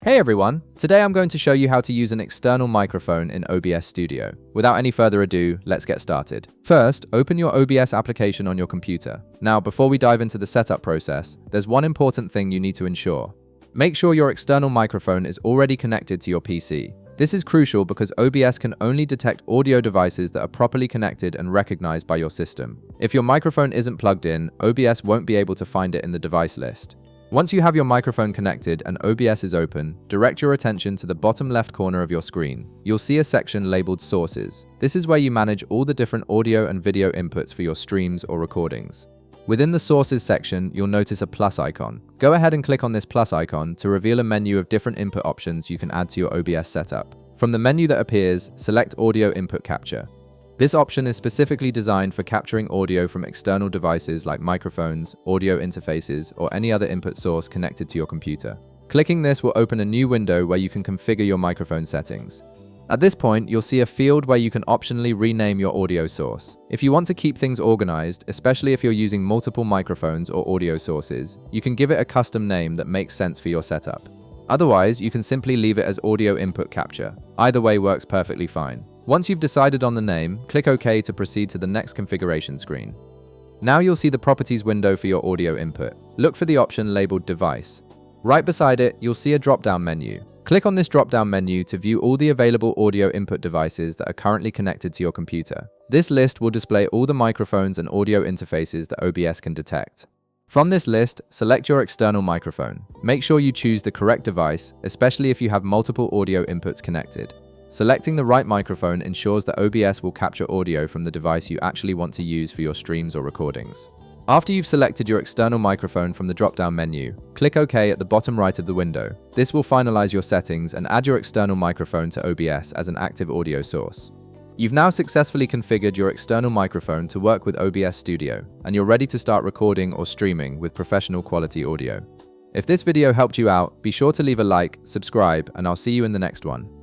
Hey everyone, today I'm going to show you how to use an external microphone in OBS Studio. Without any further ado, let's get started. First, open your OBS application on your computer. Now, before we dive into the setup process, there's one important thing you need to ensure. Make sure your external microphone is already connected to your PC. This is crucial because OBS can only detect audio devices that are properly connected and recognized by your system. If your microphone isn't plugged in, OBS won't be able to find it in the device list. Once you have your microphone connected and OBS is open, direct your attention to the bottom left corner of your screen. You'll see a section labeled Sources. This is where you manage all the different audio and video inputs for your streams or recordings. Within the Sources section, you'll notice a plus icon. Go ahead and click on this plus icon to reveal a menu of different input options you can add to your OBS setup. From the menu that appears, select Audio Input Capture. This option is specifically designed for capturing audio from external devices like microphones, audio interfaces, or any other input source connected to your computer. Clicking this will open a new window where you can configure your microphone settings. At this point, you'll see a field where you can optionally rename your audio source. If you want to keep things organized, especially if you're using multiple microphones or audio sources, you can give it a custom name that makes sense for your setup. Otherwise, you can simply leave it as Audio Input Capture. Either way works perfectly fine. Once you've decided on the name, click OK to proceed to the next configuration screen. Now you'll see the Properties window for your audio input. Look for the option labeled Device. Right beside it, you'll see a drop-down menu. Click on this drop-down menu to view all the available audio input devices that are currently connected to your computer. This list will display all the microphones and audio interfaces that OBS can detect. From this list, select your external microphone. Make sure you choose the correct device, especially if you have multiple audio inputs connected. Selecting the right microphone ensures that OBS will capture audio from the device you actually want to use for your streams or recordings. After you've selected your external microphone from the drop-down menu, click OK at the bottom right of the window. This will finalize your settings and add your external microphone to OBS as an active audio source. You've now successfully configured your external microphone to work with OBS Studio, and you're ready to start recording or streaming with professional quality audio. If this video helped you out, be sure to leave a like, subscribe, and I'll see you in the next one.